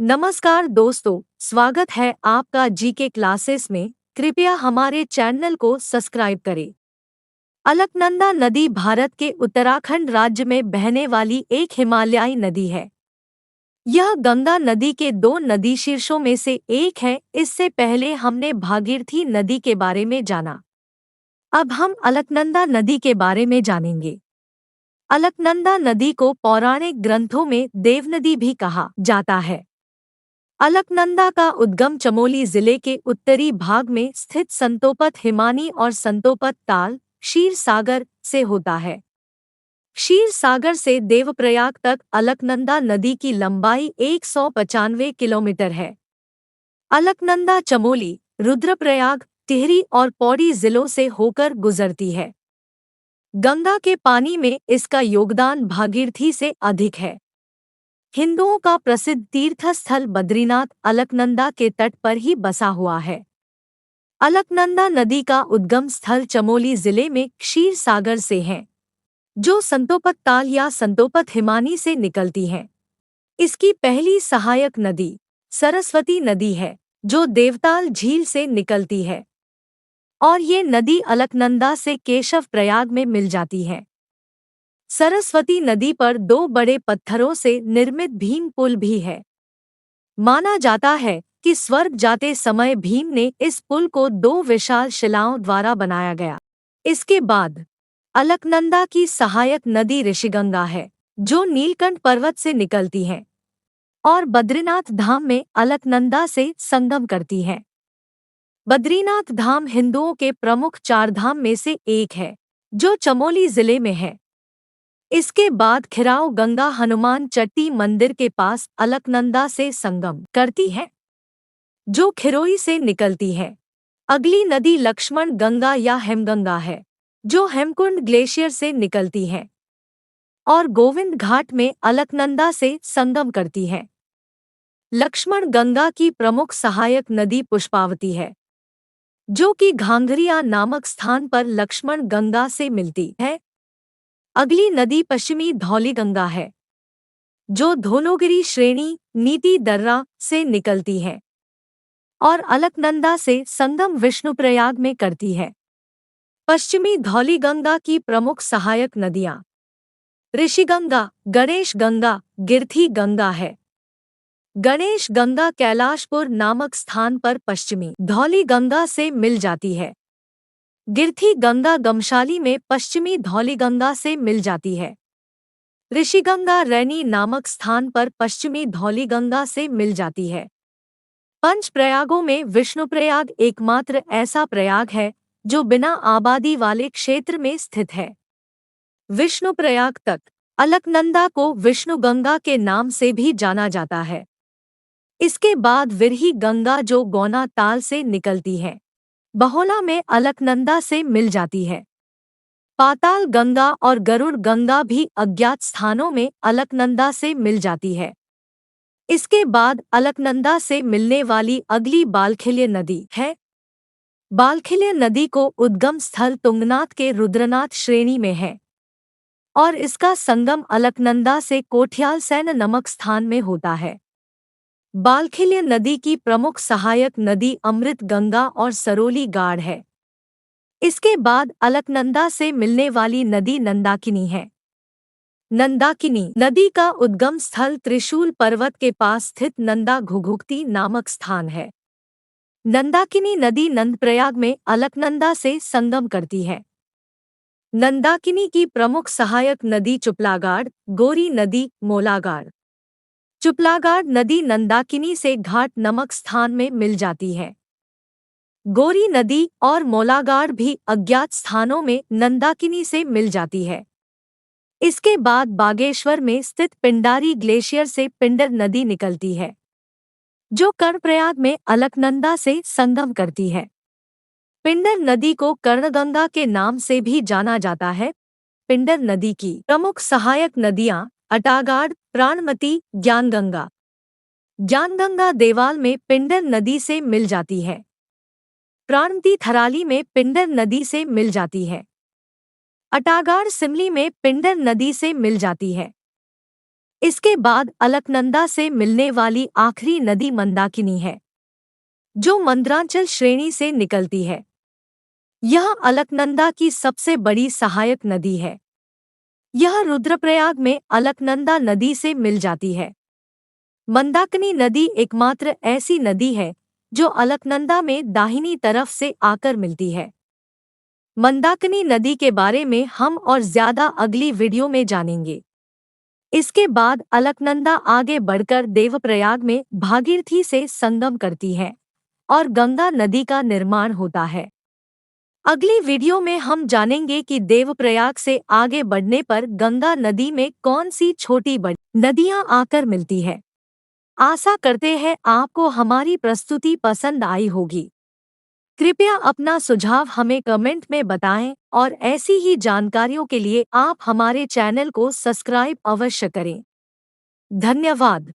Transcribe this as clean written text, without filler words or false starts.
नमस्कार दोस्तों, स्वागत है आपका जीके क्लासेस में। कृपया हमारे चैनल को सब्सक्राइब करें। अलकनंदा नदी भारत के उत्तराखंड राज्य में बहने वाली एक हिमालयी नदी है। यह गंगा नदी के दो नदी शीर्षों में से एक है। इससे पहले हमने भागीरथी नदी के बारे में जाना। अब हम अलकनंदा नदी के बारे में जानेंगे। अलकनंदा नदी को पौराणिक ग्रंथों में देवनदी भी कहा जाता है। अलकनंदा का उद्गम चमोली जिले के उत्तरी भाग में स्थित संतोपत हिमानी और संतोपत ताल क्षीर सागर से होता है। क्षीर सागर से देवप्रयाग तक अलकनंदा नदी की लंबाई 195 किलोमीटर है। अलकनंदा चमोली, रुद्रप्रयाग, टिहरी और पौड़ी जिलों से होकर गुजरती है। गंगा के पानी में इसका योगदान भागीरथी से अधिक है। हिंदुओं का प्रसिद्ध तीर्थस्थल बद्रीनाथ अलकनंदा के तट पर ही बसा हुआ है। अलकनंदा नदी का उद्गम स्थल चमोली जिले में क्षीर सागर से है, जो संतोपत ताल या संतोपत हिमानी से निकलती है। इसकी पहली सहायक नदी सरस्वती नदी है, जो देवताल झील से निकलती है, और ये नदी अलकनंदा से केशव प्रयाग में मिल जाती है। सरस्वती नदी पर दो बड़े पत्थरों से निर्मित भीम पुल भी है। माना जाता है कि स्वर्ग जाते समय भीम ने इस पुल को दो विशाल शिलाओं द्वारा बनाया गया। इसके बाद अलकनंदा की सहायक नदी ऋषिगंगा है, जो नीलकंठ पर्वत से निकलती है और बद्रीनाथ धाम में अलकनंदा से संगम करती है। बद्रीनाथ धाम हिंदुओं के प्रमुख चार धाम में से एक है, जो चमोली जिले में है। इसके बाद खिराव गंगा हनुमान चट्टी मंदिर के पास अलकनंदा से संगम करती है, जो खिरोई से निकलती है। अगली नदी लक्ष्मण गंगा या हेमगंगा है, जो हेमकुंड ग्लेशियर से निकलती है और गोविंद घाट में अलकनंदा से संगम करती है। लक्ष्मण गंगा की प्रमुख सहायक नदी पुष्पावती है, जो कि घांघरिया नामक स्थान पर लक्ष्मण गंगा से मिलती है। अगली नदी पश्चिमी धौलीगंगा है, जो धौलागिरी श्रेणी नीति दर्रा से निकलती है और अलकनंदा से संगम विष्णुप्रयाग में करती है। पश्चिमी धौलीगंगा की प्रमुख सहायक नदियां ऋषिगंगा, गणेश गंगा, गिरथी गंगा है। गणेश गंगा कैलाशपुर नामक स्थान पर पश्चिमी धौलीगंगा से मिल जाती है। गिरथी गंगा गमशाली में पश्चिमी धौलीगंगा से मिल जाती है। ऋषिगंगा रैनी नामक स्थान पर पश्चिमी धौलीगंगा से मिल जाती है। पंच प्रयागों में विष्णुप्रयाग एकमात्र ऐसा प्रयाग है जो बिना आबादी वाले क्षेत्र में स्थित है। विष्णुप्रयाग तक अलकनंदा को विष्णुगंगा के नाम से भी जाना जाता है। इसके बाद विरही गंगा, जो गौना ताल से निकलती है, बहोला में अलकनंदा से मिल जाती है। पाताल गंगा और गरुड़ गंगा भी अज्ञात स्थानों में अलकनंदा से मिल जाती है। इसके बाद अलकनंदा से मिलने वाली अगली बालखिल्य नदी है। बालखिल्य नदी को उद्गम स्थल तुंगनाथ के रुद्रनाथ श्रेणी में है और इसका संगम अलकनंदा से कोठियाल सैन नमक स्थान में होता है। बालखिल्य नदी की प्रमुख सहायक नदी अमृत गंगा और सरोली गाढ़ है। इसके बाद अलकनंदा से मिलने वाली नदी नंदाकिनी है। नंदाकिनी नदी का उद्गम स्थल त्रिशूल पर्वत के पास स्थित नंदा घुघुक्ती नामक स्थान है। नंदाकिनी नदी नंदप्रयाग में अलकनंदा से संगम करती है। नंदाकिनी की प्रमुख सहायक नदी चुपलागाड़, गोरी नदी, मोलागाड़। चुपलागाड़ नदी नंदाकिनी से घाट नमक स्थान में मिल जाती है। गोरी नदी और मोलागाड़ भी अज्ञात स्थानों में नंदाकिनी से मिल जाती है। इसके बाद बागेश्वर में स्थित पिंडारी ग्लेशियर से पिंडर नदी निकलती है, जो कर्णप्रयाग में अलकनंदा से संगम करती है। पिंडर नदी को कर्णगंगा के नाम से भी जाना जाता है। पिंडर नदी की प्रमुख सहायक नदियां अटागाड़, प्राणमती, ज्ञानगंगा। ज्ञानगंगा देवाल में पिंडर नदी से मिल जाती है। प्राणमती थराली में पिंडर नदी से मिल जाती है। अटागाड़ सिमली में पिंडर नदी से मिल जाती है। इसके बाद अलकनंदा से मिलने वाली आखिरी नदी मंदाकिनी है, जो मंदरांचल श्रेणी से निकलती है। यह अलकनंदा की सबसे बड़ी सहायक नदी है। यह रुद्रप्रयाग में अलकनंदा नदी से मिल जाती है। मंदाकिनी नदी एकमात्र ऐसी नदी है जो अलकनंदा में दाहिनी तरफ से आकर मिलती है। मंदाकिनी नदी के बारे में हम और ज्यादा अगली वीडियो में जानेंगे। इसके बाद अलकनंदा आगे बढ़कर देवप्रयाग में भागीरथी से संगम करती है और गंगा नदी का निर्माण होता है। अगली वीडियो में हम जानेंगे कि देवप्रयाग से आगे बढ़ने पर गंगा नदी में कौन सी छोटी बड़ी नदियां आकर मिलती है। आशा करते हैं आपको हमारी प्रस्तुति पसंद आई होगी। कृपया अपना सुझाव हमें कमेंट में बताएं और ऐसी ही जानकारियों के लिए आप हमारे चैनल को सब्सक्राइब अवश्य करें। धन्यवाद।